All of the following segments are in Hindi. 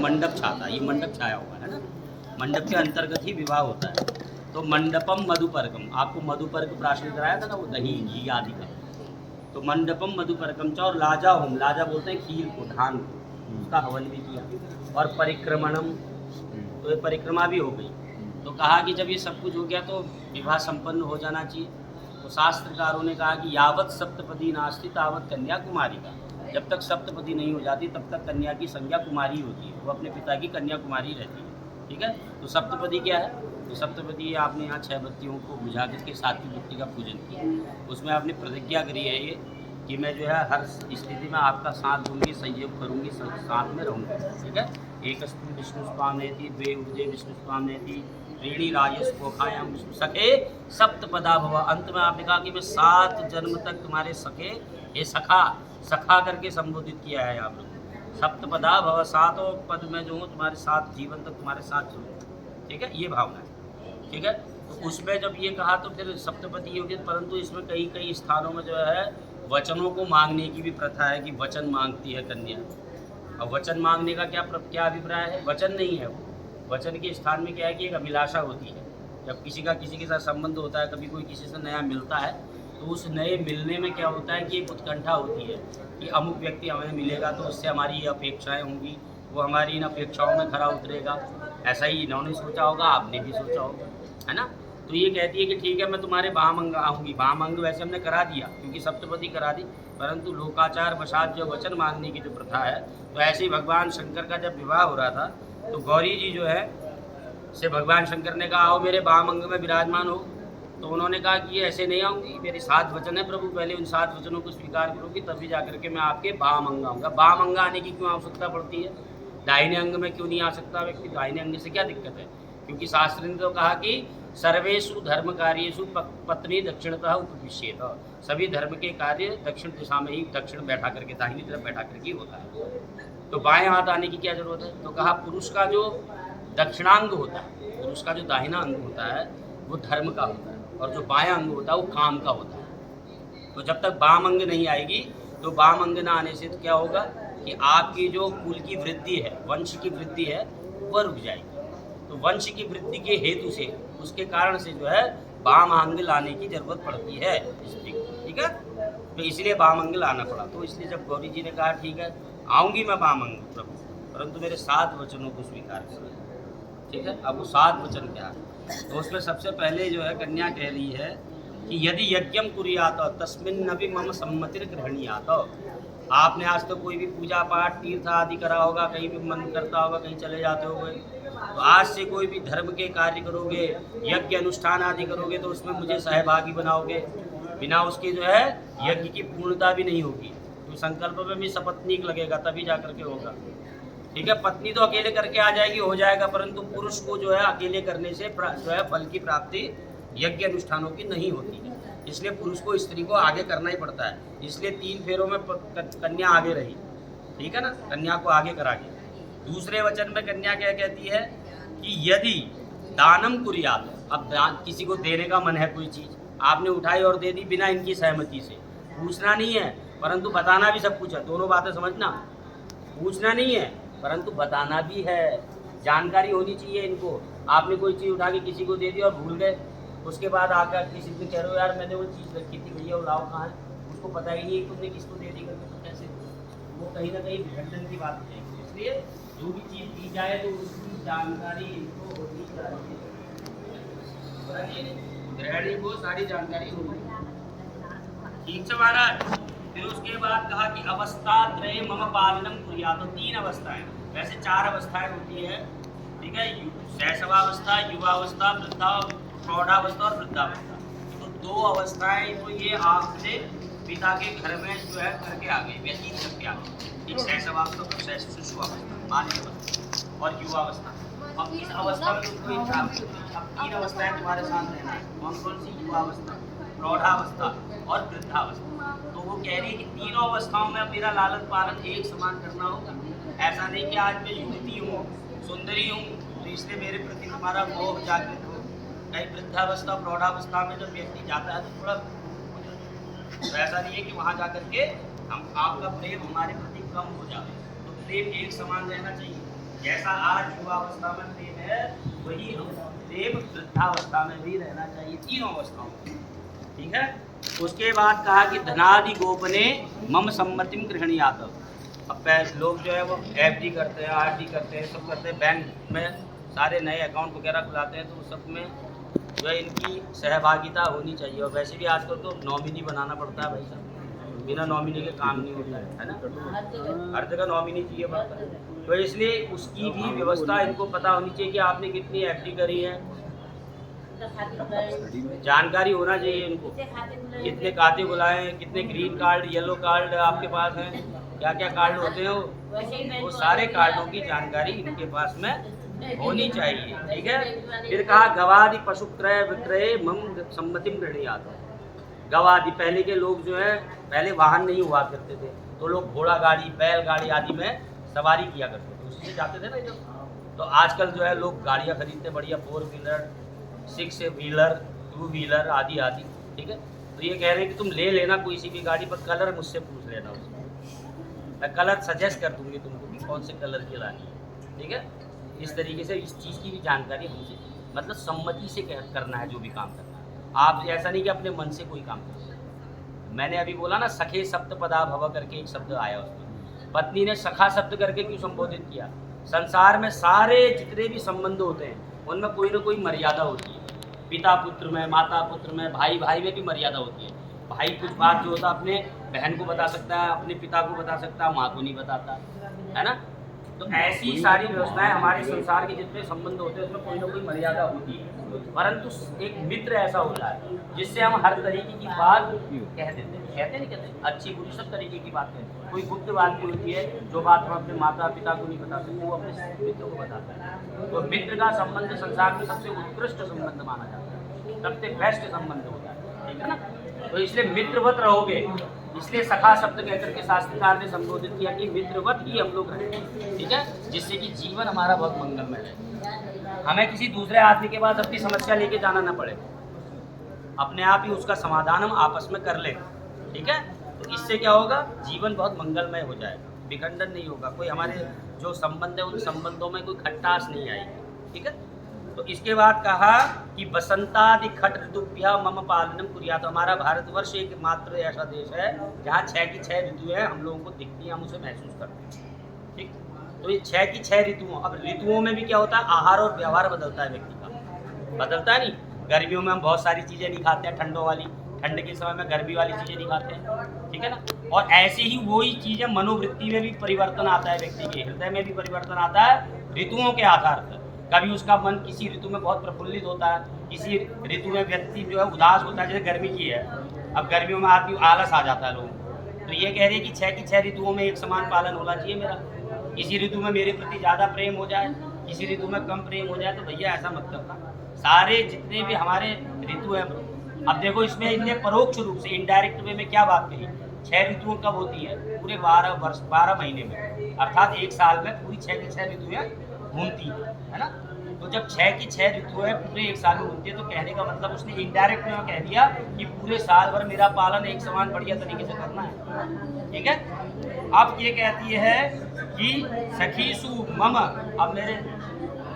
मंडप छाता, ये मंडप छाया हुआ है ना, मंडप के अंतर्गत ही विवाह होता है। तो मंडपम मधुपर्कम, आपको मधुपर्क प्राशन कराया था ना, वो दही घी आदि का। तो मंडपम मधुपर्कम चा, और लाजा होम, लाजा बोलते हैं खीर को, धान को, उसका हवन भी किया। और परिक्रमणम, तो ये परिक्रमा भी हो गई। तो कहा कि जब ये सब कुछ हो गया तो विवाह संपन्न हो जाना चाहिए। तो शास्त्रकारों ने कहा कि यावत सप्तपदी नास्ति तावत कन्या कुमारी का, जब तक सप्तपदी नहीं हो जाती तब तक कन्या की संज्ञा कुमारी होती है, वो अपने पिता की कन्या कुमारी रहती है। ठीक है, तो सप्तपदी क्या है? तो सप्तपदी आपने यहाँ 6 बत्तियों को बुझा करके 7वीं बत्ती का पूजन किया। उसमें आपने प्रतिज्ञा करी है ये कि मैं जो है हर स्थिति में आपका साथ दूंगी, सहयोग करूंगी, साथ में रहूंगी। ठीक है, एकस्तु विष्णु स्वामेति द्वे ऊर्जे विष्णु स्वामेति त्रीणी राजस पोखायाम विष्णु सखे सप्तपदा भव। अंत में आपने कहा कि मैं 7 जन्म तक तुम्हारे सखे, ये सखा, सखा करके संबोधित किया है आप लोग। सप्तपदा भव, 7 पद में जो हूँ तुम्हारे साथ, जीवन तक तुम्हारे साथ चलूँ। ठीक है, ये भावना है। ठीक है, तो उसमें जब ये कहा तो फिर सप्तपदी योग्य, परंतु इसमें कई स्थानों में जो है वचनों को मांगने की भी प्रथा है कि वचन मांगती है कन्या। अब वचन मांगने का क्या अभिप्राय है? वचन नहीं है वो, वचन के स्थान में क्या है कि एक अभिलाषा होती है। जब किसी का किसी के साथ संबंध होता है, कभी कोई किसी से नया मिलता है, तो उस नए मिलने में क्या होता है कि एक उत्कंठा होती है कि अमुक व्यक्ति हमें मिलेगा तो उससे हमारी ये अपेक्षाएँ होंगी, वो हमारी इन अपेक्षाओं में खरा उतरेगा। ऐसा ही इन्होंने सोचा होगा, आपने भी सोचा होगा, है ना। तो ये कहती है कि ठीक है मैं तुम्हारे वामअंग आऊँगी। वामअंग वैसे हमने करा दिया क्योंकि सप्तपदी करा दी, परंतु लोकाचार वशात जो वचन मांगने की जो प्रथा है, तो ऐसे ही भगवान शंकर का जब विवाह हो रहा था तो गौरी जी जो है से भगवान शंकर ने कहा आओ मेरे वामअंग में विराजमान हो। तो उन्होंने कहा कि ये ऐसे नहीं आऊँगी, मेरे 7 वचन है प्रभु, पहले उन 7 वचनों को स्वीकार करोगी तभी जाकर के मैं आपके वामअंग आऊँगा। वामअंग आने की क्यों आवश्यकता पड़ती है? दाहिने अंग में क्यों नहीं आ सकता व्यक्ति? दाहिने अंग से क्या दिक्कत है? क्योंकि शास्त्र ने तो कहा कि सर्वेषु धर्म कार्येषु पत्नी दक्षिणतः उपविश्येत, सभी धर्म के कार्य दक्षिण दिशा में ही, दक्षिण बैठा करके, दाहिनी तरफ बैठा करके होता है। तो बाएं हाथ आने की क्या जरूरत है? तो कहा पुरुष का जो दक्षिणांग होता है, पुरुष का जो दाहिना अंग होता है वो धर्म का होता है, और जो बायां अंग होता है वो काम का होता है। तो जब तक वाम अंग नहीं आएगी, तो वाम अंग ना आने से तो क्या होगा कि आपकी जो कुल की वृद्धि है, वंश की वृद्धि है, वह रुक जाएगी। तो वंश की वृद्धि के हेतु से, उसके कारण से जो है वाम अंग लाने की जरूरत पड़ती है स्त्री को। ठीक है, तो इसलिए वाम अंग लाना पड़ा। तो इसलिए जब गौरी जी ने कहा ठीक है आऊँगी मैं वाम अंग प्रभु, परंतु मेरे 7 वचनों को स्वीकार करें। ठीक है, अब वो 7 वचन क्या है? तो उसमें सबसे पहले जो है कन्या कह रही है कि यदि यज्ञम कुर्यात तस्मिन् नपि मम सम्मतिर गृह्णीयात। आपने आज तो कोई भी पूजा पाठ तीर्थ आदि करा होगा, कहीं भी मन करता होगा, कहीं चले जाते होगे, तो आज से कोई भी धर्म के कार्य करोगे, यज्ञ अनुष्ठान आदि करोगे तो उसमें मुझे सहभागी बनाओगे। बिना उसके जो है यज्ञ की पूर्णता भी नहीं होगी। तो संकल्प में भी सपत्नीक लगेगा तभी जा करके होगा। ठीक है, पत्नी तो अकेले करके आ जाएगी, हो जाएगा, परंतु पुरुष को जो है अकेले करने से जो है फल की प्राप्ति यज्ञ अनुष्ठानों की नहीं होती है। इसलिए पुरुष को स्त्री को आगे करना ही पड़ता है। इसलिए 3 फेरों में कन्या आगे रही। ठीक है ना, कन्या को आगे करा के। दूसरे वचन में कन्या क्या कहती है कि यदि दानम कुर्यात, अब किसी को देने का मन है कोई चीज़, आपने उठाई और दे दी बिना इनकी सहमति से। पूछना नहीं है परंतु बताना भी सब कुछ है। दोनों बातें समझना, पूछना नहीं है परंतु बताना भी है। जानकारी होनी चाहिए इनको। आपने कोई चीज़ उठा के किसी को दे दी और भूल गए, उसके बाद आकर किसी से कह रहे हो यार मैंने वो चीज़ रखी थी भैया वो लाओ कहाँ है, उसको पता ही नहीं तुमने किसको दे दी करके, तो कैसे? वो कहीं ना कहीं विखंडन की बात है। इसलिए जो भी चीज़ दी जाए तो उसकी जानकारी इनको होनी चाहिए, गृहिणी को सारी जानकारी होनी। ठीक है महाराज। फिर उसके बाद कहा कि अवस्था त्रय मम पालनम कुर्यात। तो 3 अवस्थाएं, वैसे 4 अवस्थाएं होती है। ठीक है, शैशवावस्था, युवावस्था, प्रौढ़ावस्था और वृद्धावस्था। तो 2 अवस्थाएं तो ये आपसे पिता के घर में जो है करके आ गई, व्यतीत करके आ गई। एक शैशवावस्था, तो शिशुवावस्था, बाल्य अवस्था और युवावस्था। अब इस अवस्था में कोई प्राप्ति, अब 3 अवस्थाएं तुम्हारे साथ रहना है। कौन कौन सी? युवावस्था, प्रौढ़ावस्था और वृद्धावस्था। तो वो कह रही है कि तीनों अवस्थाओं में मेरा लालन पालन एक समान करना होगा। ऐसा नहीं कि आज मैं युवती हूँ, सुंदरी हूँ, तो इसलिए मेरे प्रति हमारा मोह जागृत हो। कहीं वृद्धावस्था, प्रौढ़ावस्था में जब व्यक्ति जाता है तो थोड़ा तो ऐसा नहीं है कि वहाँ जाकर के हम आपका प्रेम हमारे प्रति कम हो जाए। तो प्रेम एक समान रहना चाहिए। जैसा आज युवावस्था में प्रेम है, वही हम प्रेम वृद्धावस्था में भी रहना चाहिए, तीनों अवस्थाओं में। ठीक है। उसके बाद कहा कि धनादि गोपने मम सम्मतिम गृहणीयात्। अब लोग जो है वो FD करते हैं, RD करते हैं, सब करते हैं, बैंक में सारे नए अकाउंट वगैरह खुलाते हैं, तो सब में जो है इनकी सहभागिता होनी चाहिए। और वैसे भी आजकल तो नॉमिनी बनाना पड़ता है भाई साहब, बिना नॉमिनी के काम नहीं होता है ना, हर जगह नॉमिनी चाहिए पड़ता है। तो इसलिए उसकी भी व्यवस्था इनको पता होनी चाहिए कि आपने कितनी FD करी है, जानकारी होना चाहिए इनको, कितने खाते बुलाए, कितने ग्रीन कार्ड, येलो कार्ड आपके पास हैं, क्या क्या कार्ड होते हैं, वो सारे कार्डों की जानकारी इनके पास में होनी चाहिए। ठीक है। फिर कहा गवादि पशु क्रय विक्रय मम सम्मतिम गृहणीयात्। गवादि, पहले के लोग जो है, पहले वाहन नहीं हुआ करते थे, तो लोग घोड़ा गाड़ी, बैल गाड़ी आदि में सवारी किया करते थे, उसी से जाते थे ना जब। तो आजकल जो है लोग गाड़ियाँ खरीदते बढ़िया, 4 व्हीलर, 6 व्हीलर, 2 व्हीलर आदि आदि। ठीक है। तो ये कह रहे हैं कि तुम ले लेना कोई सी भी गाड़ी, पर कलर मुझसे पूछ लेना उसमें, मैं कलर सजेस्ट कर दूंगी तुमको कि कौन से कलर की लानी है। ठीक है। इस तरीके से इस चीज़ की भी जानकारी हमसे, मतलब सम्मति से करना है जो भी काम करना है। आप ऐसा नहीं कि अपने मन से कोई काम करना है। मैंने अभी बोला ना, सखे सप्तपदा भव करके एक शब्द आया उसमें, पत्नी ने सखा शब्द करके क्यों संबोधित किया? संसार में सारे जितने भी संबंध होते हैं उनमें कोई ना कोई मर्यादा होती है। पिता पुत्र में, माता पुत्र में, भाई भाई में भी मर्यादा होती है। भाई कुछ बात जो होता है अपने बहन को बता सकता है, अपने पिता को बता सकता है, माँ को नहीं बताता है ना। तो ऐसी सारी व्यवस्थाएं हमारे संसार के जितने संबंध होते हैं उसमें कोई ना कोई मर्यादा होती है। परंतु एक मित्र ऐसा होता है जिससे हम हर तरीके की बात कह देते हैं, कहते नहीं कहते, अच्छी बुरी सब तरीके की बात कहते हैं। कोई गुप्त बात भी होती है, जो बात हम अपने माता पिता को नहीं बता सकते, वो अपने मित्र को बताते हैं। तो मित्र का संबंध संसार में सबसे उत्कृष्ट संबंध माना जाता है, सबसे बेस्ट संबंध होता है। ठीक है ना। तो इसलिए मित्रवत रहोगे, इसलिए सखा शब्द कहकर के शास्त्रकार ने संबोधित किया कि मित्रवत ही हम लोग रहें। ठीक है। जिससे कि जीवन हमारा बहुत मंगलमय रहे, हमें किसी दूसरे आदमी के पास अपनी समस्या लेके जाना ना पड़े, अपने आप ही उसका समाधान हम आपस में कर लें। ठीक है। तो इससे क्या होगा, जीवन बहुत मंगलमय हो जाएगा, विखंडन नहीं होगा, कोई हमारे जो संबंध है उन संबंधों में कोई खट्टास नहीं आएगी। ठीक है। तो इसके बाद कहा कि बसंतादि खट ऋतुभ्य मम पालनम कुर्यात्। हमारा भारतवर्ष एकमात्र ऐसा देश है जहाँ 6 की 6 ऋतुएं हम लोगों को दिखती हैं, हम उसे महसूस करते हैं। ठीक। तो ये 6 की 6 ऋतुओं, अब ऋतुओं में भी क्या होता है, आहार और व्यवहार बदलता है व्यक्ति का, बदलता है नहीं। गर्मियों में हम बहुत सारी चीज़ें नहीं खाते हैं, ठंडों वाली, ठंड के समय में गर्मी वाली चीज़ें नहीं खाते हैं। ठीक है ना। और ऐसे ही वही चीज़ें मनोवृत्ति में भी परिवर्तन आता है, व्यक्ति के हृदय में भी परिवर्तन आता है ऋतुओं के आधार पर। कभी उसका मन किसी ऋतु में बहुत प्रफुल्लित होता है, किसी ऋतु में व्यक्ति जो है उदास होता है, जैसे गर्मी की है। अब गर्मियों में आदमी आलस आ जाता है लोगों को। तो ये कह रहे हैं कि 6 की 6 ऋतुओं में एक समान पालन होना चाहिए मेरा। किसी ऋतु में मेरे प्रति ज़्यादा प्रेम हो जाए, किसी ऋतु में कम प्रेम हो जाए, तो भैया ऐसा मत करना। सारे जितने भी हमारे ऋतु हैं, अब देखो इसमें इतने परोक्ष रूप से, इनडायरेक्ट वे में क्या बात कही, 6 ऋतुओं कब होती है, पूरे 12 महीने में, अर्थात एक साल में पूरी 6 की 6 ऋतुएं घूमती है ना। तो जब 6 की 6 ऋतुएं पूरे एक साल में घूमती है, तो कहने का मतलब उसने इनडायरेक्ट में कह दिया कि पूरे साल भर मेरा पालन एक समान बढ़िया तरीके से करना है। ठीक है। अब ये कहती है कि सखीसु मम, अब मेरे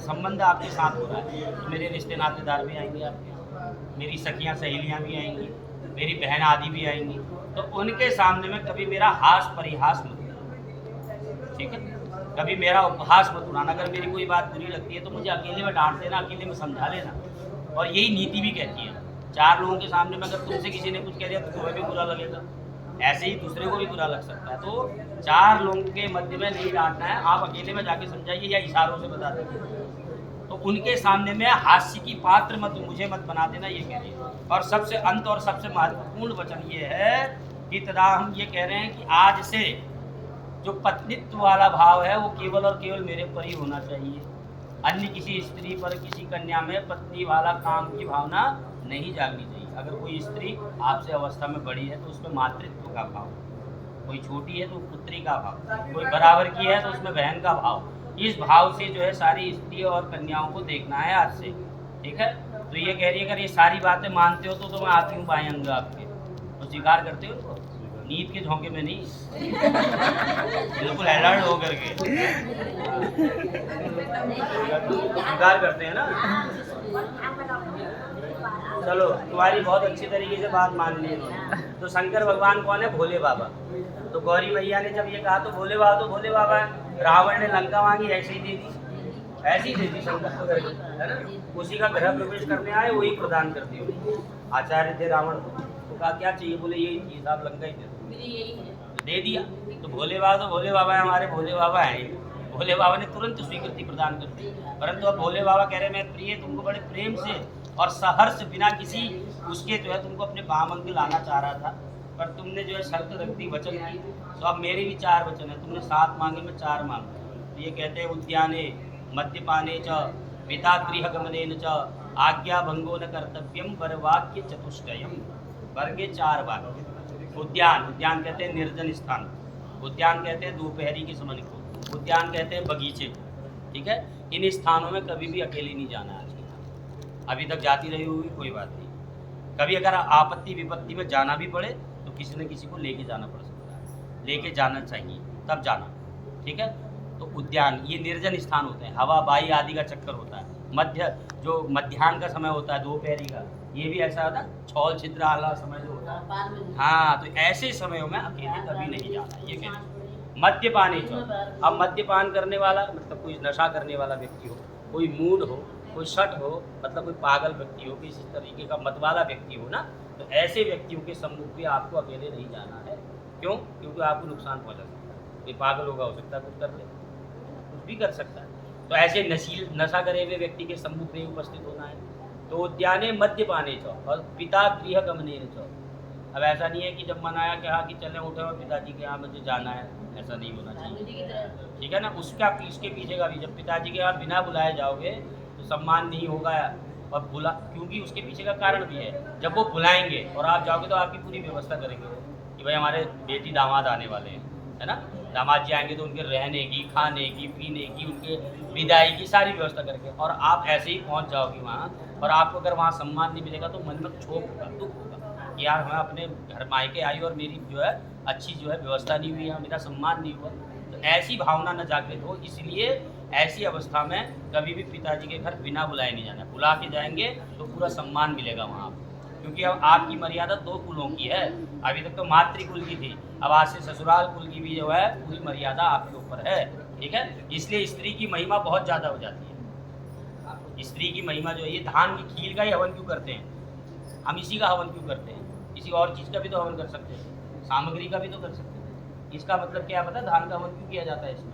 संबंध आपके साथ हो रहा है, तो मेरे रिश्ते नातेदार भी आएंगे आपके, मेरी सखियाँ सहेलियाँ भी आएंगी, मेरी बहन आदि भी आएंगी, तो उनके सामने में कभी मेरा हास परिहास मत करना। ठीक है। कभी मेरा उपहास मत उड़ाना। अगर मेरी कोई बात बुरी लगती है तो मुझे अकेले में डांट देना, अकेले में समझा लेना। और यही नीति भी कहती है, 4 लोगों के सामने में अगर तुमसे किसी ने कुछ कह दिया तो तुम्हें भी बुरा लगेगा, ऐसे ही दूसरे को भी बुरा लग सकता है। तो 4 लोगों के मध्य में नहीं डांटना है, आप अकेले में जाके समझाइए या इशारों से बता दीजिए। तो उनके सामने में हास्य की पात्र मत, मुझे मत बना देना, ये कह रही है। और सबसे अंत और सबसे महत्वपूर्ण वचन ये है कि तथा हम ये कह रहे हैं कि आज से जो पत्नीत्व वाला भाव है वो केवल और केवल मेरे पर ही होना चाहिए। अन्य किसी स्त्री पर, किसी कन्या में पत्नी वाला काम की भावना नहीं जागनी चाहिए। अगर कोई स्त्री आपसे अवस्था में बड़ी है तो उसमें मातृत्व का भाव, कोई छोटी है तो पुत्री का भाव, कोई बराबर की है तो उसमें बहन का भाव। इस भाव से जो है सारी स्त्री और कन्याओं को देखना है आज से। ठीक है। तो ये कह रही है अगर ये सारी बातें मानते हो तो मैं आती हूँ बाएं अंग आपके, तो स्वीकार करते हो तो नींद के झोंके में नहीं, बिल्कुल अलर्ट होकर के इंकार करते हैं ना। चलो तुम्हारी बहुत अच्छी तरीके से बात मान ली इन्होंने। तो शंकर भगवान कौन है? भोले बाबा। तो गौरी मैया ने जब ये कहा तो भोले बाबा है। रावण ने लंका मांगी, ऐसे ही दे दी, ऐसी दे दी शंकर को, है ना। उसी का गृह प्रवेश करने आए वही प्रदान करती हो। आचार्य थे रावण को, तो कहा क्या चाहिए? बोले यही चाहिए साहब, लंका ही दे दिया। तो भोले बाबा है, हमारे भोले बाबा हैं। भोले बाबा ने तुरंत स्वीकृति प्रदान कर दी। परंतु अब भोले बाबा कह रहे मैं प्रिय तुमको बड़े प्रेम से और सहर्ष बिना किसी उसके जो है तुमको अपने बामंग में लाना चाह रहा था, पर तुमने जो है शर्त रख दी, वचन की। तो अब मेरे भी 4 वचन है, तुमने 7 मांगे, मैं 4 मांगा। तो ये कहते हैं उद्याने मद्यपाने च पिता गृह गमनेन च आज्ञा भंगो न कर्तव्यम वरवाक्य चतुष्टयम। वर के 4 वाक्य। उद्यान कहते हैं निर्जन स्थान, उद्यान कहते हैं दोपहरी के समय को, उद्यान कहते हैं बगीचे को, ठीक है। इन स्थानों में कभी भी अकेले नहीं जाना है। आज की अभी तक जाती रही होगी, कोई बात नहीं। कभी अगर आपत्ति विपत्ति में जाना भी पड़े तो किसी न किसी को लेके जाना पड़ सकता है, लेके जाना चाहिए तब जाना, ठीक है। तो उद्यान ये निर्जन स्थान होते हैं, हवा बाई आदि का चक्कर होता है। जो मध्याह्न का समय होता है, दोपहरी का, ये भी ऐसा होता है, छौल छिद्र वाला समय जो होता है। हाँ, तो ऐसे समयों में अकेले कभी नहीं जाना, ये कहते हैं। मद्यपानी जो, अब मद्यपान करने वाला मतलब कोई नशा करने वाला व्यक्ति हो, कोई मूड हो, कोई शट हो, मतलब कोई पागल व्यक्ति हो, किसी तरीके का मत वाला व्यक्ति हो ना, तो ऐसे व्यक्तियों के सम्मुख भी आपको अकेले नहीं जाना है। क्यों? क्योंकि आपको नुकसान पहुंचा सकता है। कोई पागल होगा, हो सकता है कुछ कर ले, कुछ भी कर सकता है। तो ऐसे नशा करे हुए व्यक्ति के सम्मुख नहीं उपस्थित होना है। तो उद्याने मद्यपाने चो और पिता गृह गमने चो। अब ऐसा नहीं है कि जब मन आया कहा कि चले उठे और पिताजी के यहाँ मुझे जाना है, ऐसा नहीं होना चाहिए, ठीक है ना। उसके पीछे का भी, जब पिताजी के यहाँ बिना बुलाए जाओगे तो सम्मान नहीं होगा। और क्योंकि उसके पीछे का कारण भी है, जब वो बुलाएंगे और आप जाओगे तो आपकी पूरी व्यवस्था करेंगे कि भाई हमारे बेटी दामाद आने वाले हैं, है ना। दामाद जी आएंगे तो उनके रहने की, खाने की, पीने की, उनके विदाई की सारी व्यवस्था करके, और आप ऐसे ही पहुंच जाओगे वहाँ और आपको अगर वहाँ सम्मान नहीं मिलेगा तो मन में क्षोभ होगा, दुख होगा कि यार मैं अपने घर मायके आई और मेरी जो है अच्छी जो है व्यवस्था नहीं हुई है, मेरा सम्मान नहीं हुआ। तो ऐसी भावना न जागृत हो, इसलिए ऐसी अवस्था में कभी भी पिताजी के घर बिना बुलाए नहीं जाना। बुला के जाएंगे तो पूरा सम्मान मिलेगा वहाँ, क्योंकि अब आपकी मर्यादा 2 कुलों की है। अभी तक तो मातृकुल की थी, अब आज से ससुराल कुल की भी जो है पूरी मर्यादा आपके ऊपर है, ठीक है। इसलिए स्त्री की महिमा बहुत ज़्यादा हो जाती है। स्त्री की महिमा जो है, ये धान की खील का ही हवन क्यों करते हैं हम? इसी का हवन क्यों करते हैं? किसी और चीज़ का भी तो हवन कर सकते हैं, सामग्री का भी तो कर सकते हैं। इसका मतलब क्या पता, धान का हवन क्यों किया जाता है इसमें?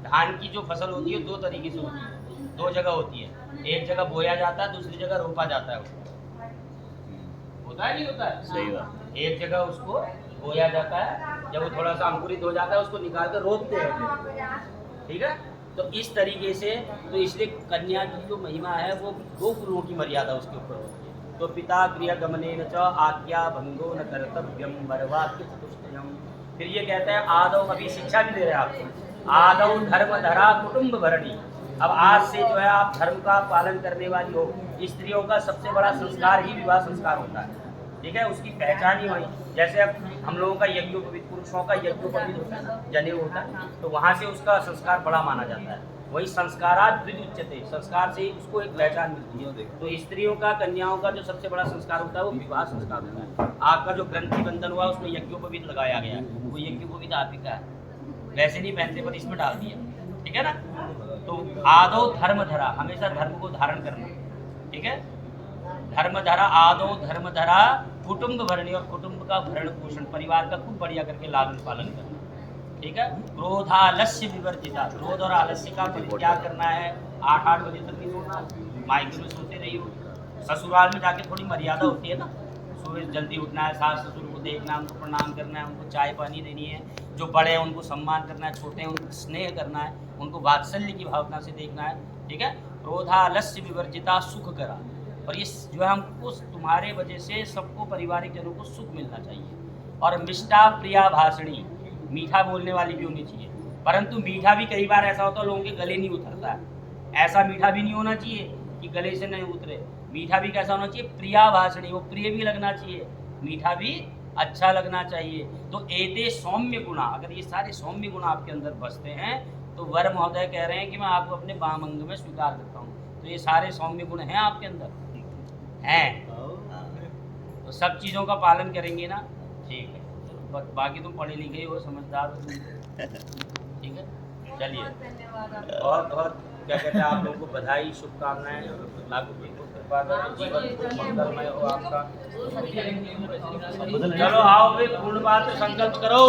धान की जो फसल होती है 2 तरीके से होती है, 2 जगह होती है। एक जगह बोया जाता है, दूसरी जगह रोपा जाता है। होता है नहीं होता है? सही बात। एक जगह उसको बोया जाता है, जब वो थोड़ा सा अंकुरित हो जाता है उसको निकाल कर रोपते हैं, ठीक है। तो इस तरीके से, तो इसलिए कन्या की जो महिमा है वो 2 कुलों की मर्यादा उसके ऊपर होती है। तो पिता गृह गमनेन च आज्ञा भंगो न कर्तव्यम वरवाक्य चतुष्टयम। फिर ये कहते हैं आदौ, अभी शिक्षा भी दे रहे हैं आपको, आदौ धर्म धरा कुटुंब भरणी। अब आज से जो है आप धर्म का पालन करने वाली हो। स्त्रियों का सबसे बड़ा संस्कार ही विवाह संस्कार होता है, ठीक है। उसकी पहचान ही वही, जैसे अब हम लोगों का यज्ञोपवीत, पुरुषों का यज्ञोपवीत होता है ना, जनेऊ होता है, तो वहाँ से उसका संस्कार बड़ा माना जाता है। वही संस्कारात द्विजुच्यते, संस्कार से ही उसको एक पहचान मिलती है। तो स्त्रियों का, कन्याओं का जो सबसे बड़ा संस्कार होता है वो विवाह संस्कार होता है। आपका जो ग्रंथि बंधन हुआ उसमें यज्ञोपवीत लगाया गया, वो यज्ञोपवीत आप ही का है, वैसे नहीं पहनते पर इसमें डाल दिया, ठीक है ना। तो आदौ धर्म धरा, हमेशा धर्म को धारण करना, ठीक है। धर्म धरा, आदौ धर्म धरा कुटुंब भरणी, और कुटुंब का भरण पोषण, परिवार का खूब बढ़िया करके लालन पालन करना, ठीक है। क्रोधालस्य विवर्जिता, क्रोध और आलस्य का परित्याग करना है। 8-8 बजे तक नहीं सोना, मायके में सोते रही हो। ससुराल में जाके थोड़ी मर्यादा होती है ना, सुबह जल्दी उठना है, सास ससुर को देखना है, उनको प्रणाम करना है, उनको चाय पानी देनी है, जो बड़े हैं उनको सम्मान करना है, छोटे हैं उनको स्नेह करना है, उनको वात्सल्य की भावना से देखना है, ठीक है। क्रोधालस्य विवर्जिता सुख करा, और ये जो है हमको तुम्हारे वजह से सबको, पारिवारिक जनों को सुख मिलना चाहिए। और मिष्टा प्रिया भाषणी, मीठा बोलने वाली भी होनी चाहिए। परंतु मीठा भी कई बार ऐसा होता है लोगों के गले नहीं उतरता है, ऐसा मीठा भी नहीं होना चाहिए कि गले से नहीं उतरे। मीठा भी कैसा होना चाहिए? प्रिया भाषणी, वो प्रिय भी लगना चाहिए, मीठा भी अच्छा लगना चाहिए। तो एते सौम्य गुणा, अगर ये सारे सौम्य गुण आपके अंदर बसते हैं तो वर महोदय कह रहे हैं कि मैं आपको अपने वाम अंग में स्वीकार करता हूँ। तो ये सारे सौम्य गुण हैं आपके अंदर, हैं, तो सब चीज़ों का पालन करेंगे ना, ठीक है। बाकी तुम पढ़े लिखे हो, समझदार हो, ठीक है। चलिए, बहुत बहुत क्या कहते हैं, आप लोगों को बधाई, शुभकामनाएं, लागू जी को कृपा करें, जीवन मंगलमय हो आपका। चलो आओ भाई, पूर्ण बात संकल्प करो।